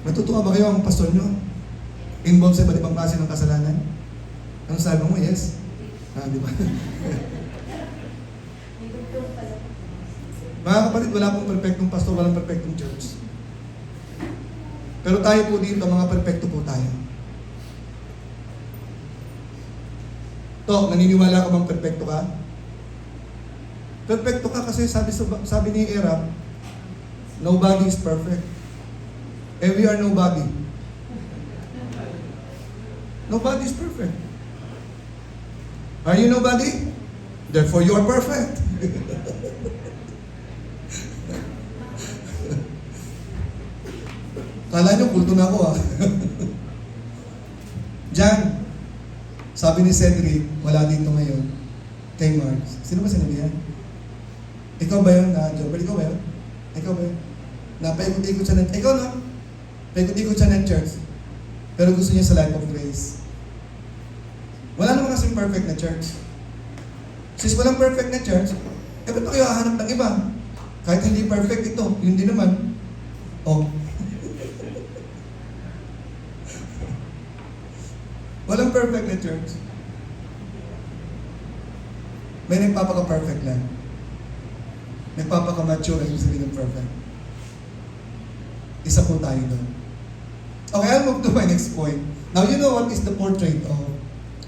Natutuwa ba kayo ang pastor nyo? Involved sa iba't ibang klase ng kasalanan? Ano sabi mo? Yes? Di ba? Mga kapatid, wala pong perfectong pastor, walang perfectong church. Pero tayo po dito, mga perfecto po tayo. Naniniwala ka bang perfecto ka? Perfecto ka kasi sabi ni Erap, nobody is perfect. And we are nobody. Nobody is perfect. Are you nobody? Therefore, you are perfect. Kala nyo, kulto na ako Jan, sabi ni Cedric, wala dito ngayon, kay Mark. Sino ba sinabi yan? Ikaw ba yun? Jobber, ikaw ba yun? Ikaw ba yun? Paikot-ikot siya ng... Ikaw no? Paikot-ikot siya ng church. Pero gusto niya sa life of grace. Wala naman kasing perfect na church. Since walang perfect na church, ba't kayo hahanap ng iba? Kahit hindi perfect ito, yun din naman. Walang perfect na church. May nagpapaka-perfect lang. Nagpapaka-mature ang sabihin ng perfect. Isa po tayo doon. Okay, I'll move to my next point. Now, you know what is the portrait of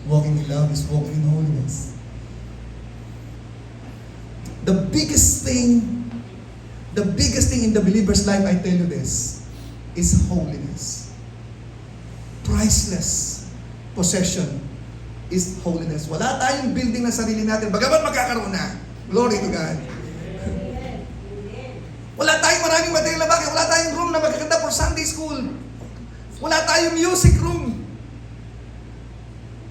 walking in love is walking in holiness. The biggest thing in the believer's life, I tell you this, is holiness. Priceless possession is holiness. Wala tayong building na sarili natin, bagaman magkakaroon na. Glory to God. Wala tayong maraming material na bagay. Wala tayong room na magaganda for Sunday school. Wala tayong music room.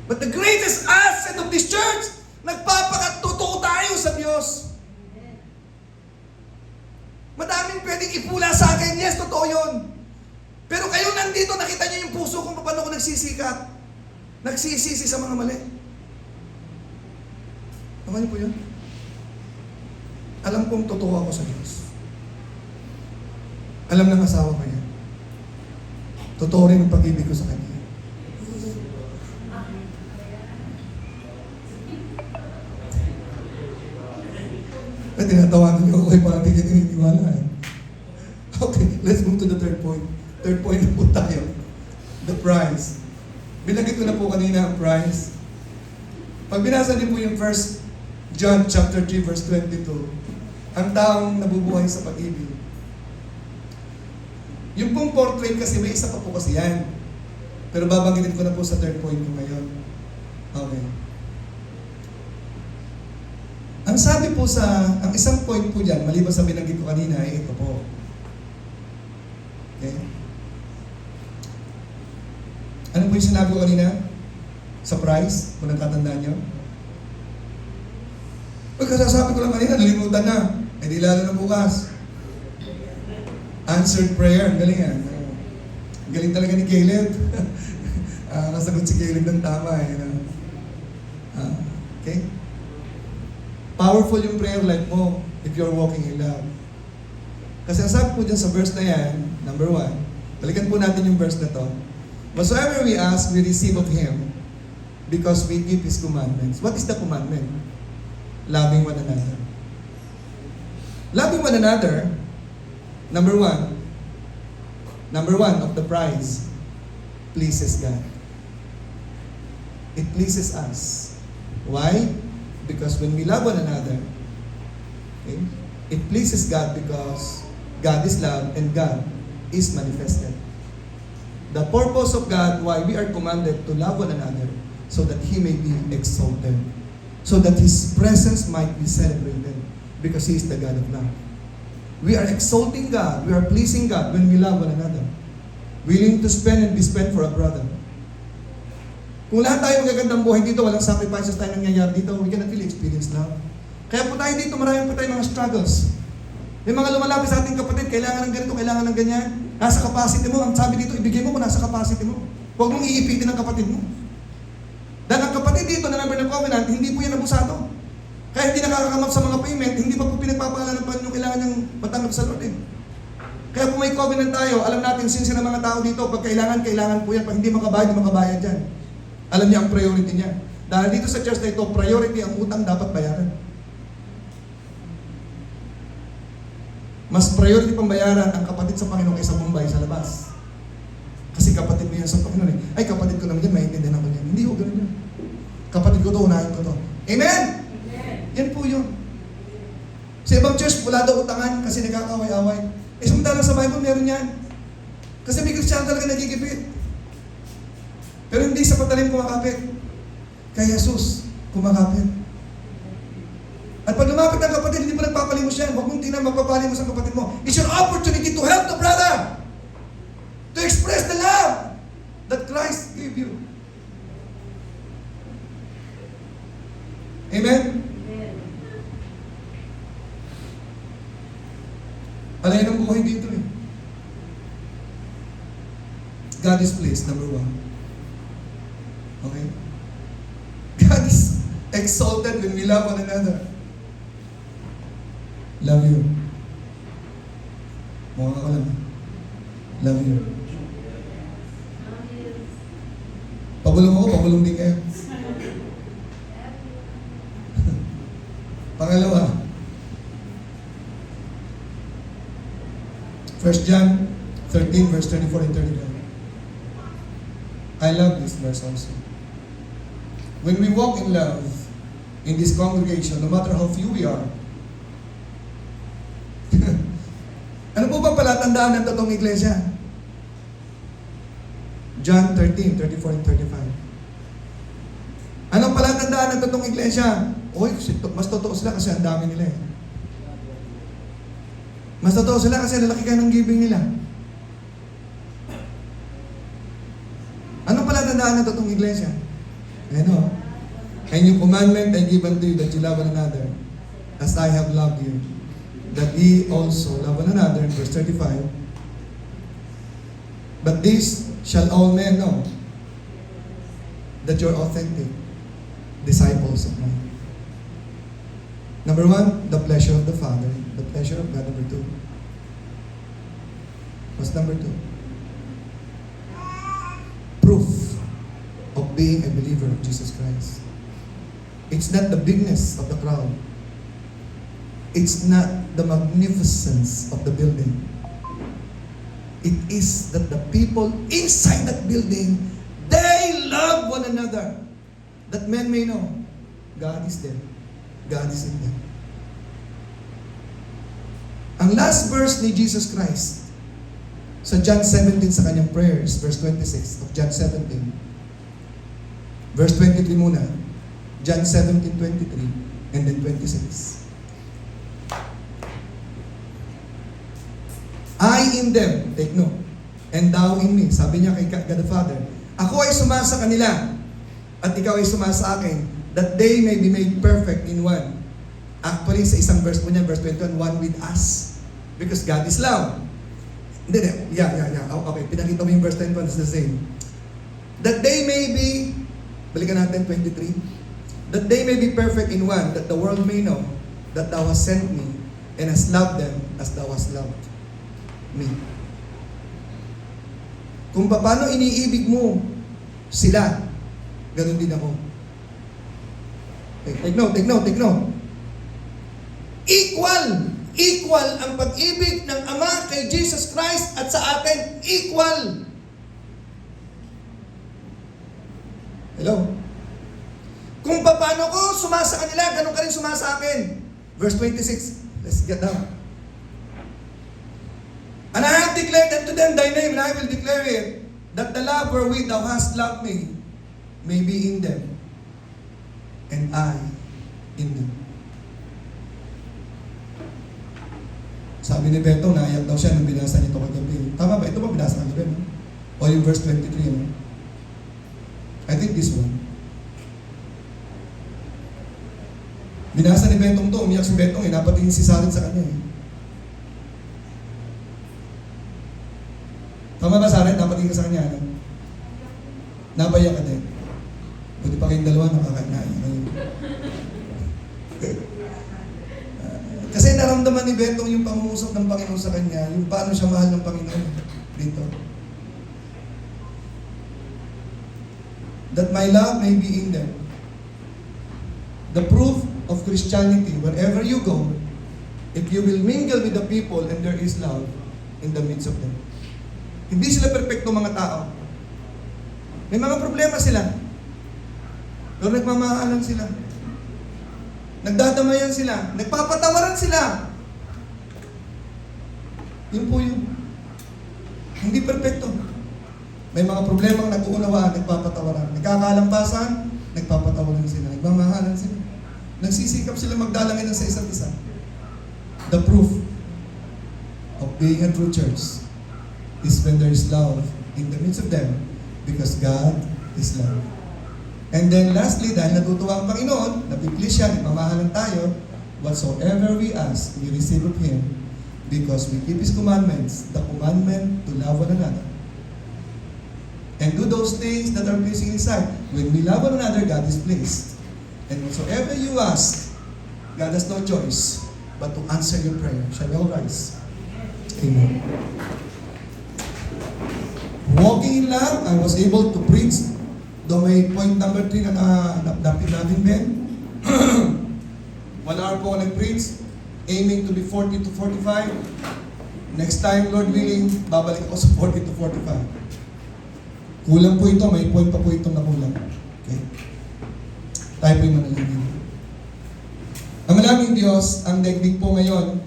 But the greatest asset of this church, nagpapakatotoo tayo sa Diyos. Madaming pwedeng ipula sa akin. Yes, totoo yun. Pero kayo nandito, nakita niyo yung puso kung paano ko nagsisikap. Nagsisisi sa mga mali. Tama niyo po yun? Alam kong totoo ako sa Diyos. Alam ng asawa ko yan. Totoo rin ang pag-ibig ko sa Kanya. Tinatawanan niyo ako parang hindi kayo naniniwala Okay, let's move to the third point. Third point na po tayo. The prize. Binanggit ko na po kanina ang prize. Pag binasa niyo po yung 1 John chapter 3 verse 22, ang taong nabubuhay sa pag-ibig. Yung pong portrait kasi, may isa pa po kasi yan. Pero babanggitin ko na po sa third point ko ngayon. Okay. Ang sabi po ang isang point po dyan, maliban sa binanggit ko kanina, ay ito po. Okay? Ano po yung sinabi ko kanina? Sa price, kung nagkatandaan nyo? Pagkasasabi ko lang kanina, nalimutan na. Eh di lalo na bukas. Answered prayer. Galing yan. Galing talaga ni Caleb. Kasagot si Caleb ng tama. Okay? Powerful yung prayer life mo if you're walking in love. Kasi ang sabi po dyan sa verse na yan, number 1, balikan po natin yung verse na to. Whatsoever we ask, we receive of Him because we keep His commandments. What is the commandment? Loving one another. Loving one another, number one of the prize, pleases God. It pleases us. Why? Because when we love one another, okay, it pleases God because God is love and God is manifested. The purpose of God, why we are commanded to love one another, so that He may be exalted, so that His presence might be celebrated, because He is the God of love. We are exalting God, we are pleasing God when we love one another, willing to spend and be spent for a brother. Kung lahat tayo magagandang buhay dito, walang sacrifices tayo nangyayari dito, we cannot really experience love. Kaya po tayo dito, marami po tayo mga struggles. May mga lumalapit sa ating kapatid, kailangan ng ganito, kailangan ng ganyan. Nasa capacity mo, ang sabi dito, ibigay mo kung nasa capacity mo. Huwag mong iipitin ang kapatid mo. Dahil ang kapatid dito na member ng covenant, hindi po yan abusado. Kaya hindi nakakakamap sa mga payment, hindi pa po pinagpapaalan ng Panginoon kailangan niyang matanggap sa Lord. Kaya kung may covenant tayo, alam natin sincere ng mga tao dito, pag kailangan po yan. Pag hindi makabayad, hindi makabayad yan. Alam niya ang priority niya. Dahil dito sa church na ito, priority ang utang dapat bayaran. Mas priority pang bayaran ang kapatid sa Panginoon kaysa Bombay sa labas. Kasi kapatid mo yan sa Panginoon eh. Ay, kapatid ko naman yan, maintindihan ako yan. Hindi ko ganun yan. Kapatid ko to, unahin ko to. Amen? Amen. Yan po yun. Sa ibang church, wala daw utangan kasi nagkakaway-away. Eh, samantalang sa Bible, meron yan. Kasi may Christian talaga nagigipit. Pero hindi sa patalim kumakapit. Kay Jesus, kumakapit. At pag lumapit ang kapatid, hindi mo nagpapalimos yan. Huwag mong tingnan magpapalimos ang kapatid mo. It's your opportunity to help the brother. To express the love that Christ gave you. Amen? Alay ng buhay dito eh. God is pleased, number one. Okay? God is exalted when we love one another. Love you. Mukha ka lang. Love you. Pabulong ako, pabulong din kayo. Pangalawa, 1 John 13 verse 34 and 35. I love this verse also. When we walk in love in this congregation, no matter how few we are, ano po ba palatandaan ng totoong iglesia? John 13, 34 and 35. Anong palatandaan ng totoong iglesia? Uy, mas totoo sila kasi ang dami nila eh. Mas totoo sila kasi lalaki kayo ng giving nila. Anong palatandaan ng totoong iglesia? Ano? And yung commandment I give unto you that you love one another as I have loved you, that ye also love one another, in verse 35. But this shall all men know, that you're authentic disciples of mine. Number one, the pleasure of the Father. The pleasure of God. Number two. What's number two? Proof of being a believer of Jesus Christ. It's not the bigness of the crowd. It's not the magnificence of the building. It is that the people inside that building, they love one another. That men may know, God is there. God is in them. Ang last verse ni Jesus Christ sa John 17 sa kanyang prayers, verse 26 of John 17. Verse 23 muna. John 17:23 and then 26. I in them, take note, and thou in me. Sabi niya kay God the Father, ako ay sumasa kanila at ikaw ay sumasa akin, that they may be made perfect in one. Actually, sa isang verse po niya, verse 21, one with us. Because God is love. Hindi. Okay, pinakita mo yung verse 21, it's the same. That they may be, balikan natin 23, that they may be perfect in one, that the world may know that thou hast sent me and hast loved them as thou hast loved me. Kung paano iniibig mo sila, ganun din ako. Take note. Equal ang pag-ibig ng Ama kay Jesus Christ at sa atin. Equal. Hello? Kung paano ko sumasa kanila, ganun ka rin sumasa akin. Verse 26. Let's get down. And I have declared unto them thy name, and I will declare it, that the love wherewith thou hast loved me may be in them, and I in them. Sabi ni Beto, naiyak daw siya nung binasa nito kagabi. Tama ba? Ito ba binasa kagabi? No? O yung verse 23, no? I think this one. Binasa ni Betong to, umiyak si Betong, napatingin si Sarit sa kanya. Tama ba, Sarit? Napatingin ka sa kanya, ano? Napayak ka din. Buti pa kayong dalawa, nakakainain kayo. Kasi naramdaman ni Betong yung pangungusap ng Panginoon sa kanya, yung paano siya mahal ng Panginoon dito. That my love may be in them. The proof of Christianity, wherever you go, if you will mingle with the people and there is love in the midst of them. Hindi sila perfecto mga tao. May mga problema sila. Pero nagmamahalan sila. Nagdadamayan sila. Nagpapatawaran sila. Yun po yun. Hindi perfecto. May mga problemang nag-uunawaan, nagpapatawaran. Nagkakalampasan, nagpapatawaran sila. Nagmamahalan sila. Nagsisikap sila magdalangin sa isa't isa. The proof of being a true church is when there is love in the midst of them because God is love. And then lastly, dahil natutuwa ang Panginoon, napiplis siya, nagmamahalan tayo, whatsoever we ask, we receive of Him because we keep His commandments, the commandment to love one another. And do those things that are pleasing in His sight. When we love one another, God is pleased. And whatsoever you ask, God has no choice but to answer your prayer. Shall we all rise? Amen. Walking in love, I was able to preach. Though may point number 3 na napin natin din. 1 hour po ako nag-preach, aiming to be 40 to 45. Next time, Lord willing, babalik ako sa 40 to 45. Kulang po ito, may point pa po itong nakulang. Okay? Tayo po yung manalangin. Ang maraming Diyos, ang daigdig po ngayon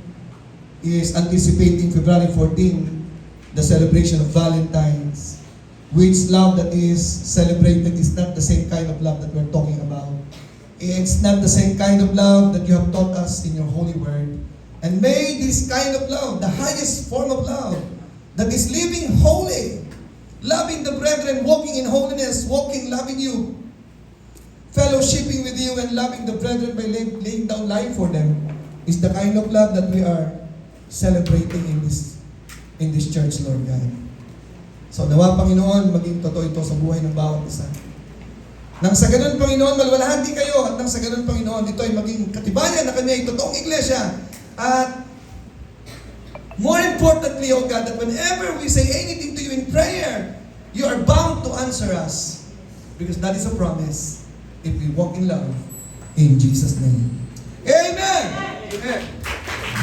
is anticipating February 14, the celebration of Valentine's, which love that is celebrated is not the same kind of love that we're talking about. It's not the same kind of love that you have taught us in your holy word. And may this kind of love, the highest form of love, that is living holy, loving the brethren, walking in holiness, loving you, fellowshipping with you and loving the brethren by laying down life for them, is the kind of love that we are celebrating in this church, Lord God. So, nawa Panginoon, maging totoo ito sa buhay ng bawat isa. Nang sa ganun, Panginoon, malwalhati kayo, at nang sa ganun, Panginoon, ito ay maging katibayan na kanya ay totoong iglesia. At more importantly, O God, that whenever we say anything to you in prayer, you are bound to answer us. Because that is a promise if we walk in love. In Jesus' name. Amen! Amen!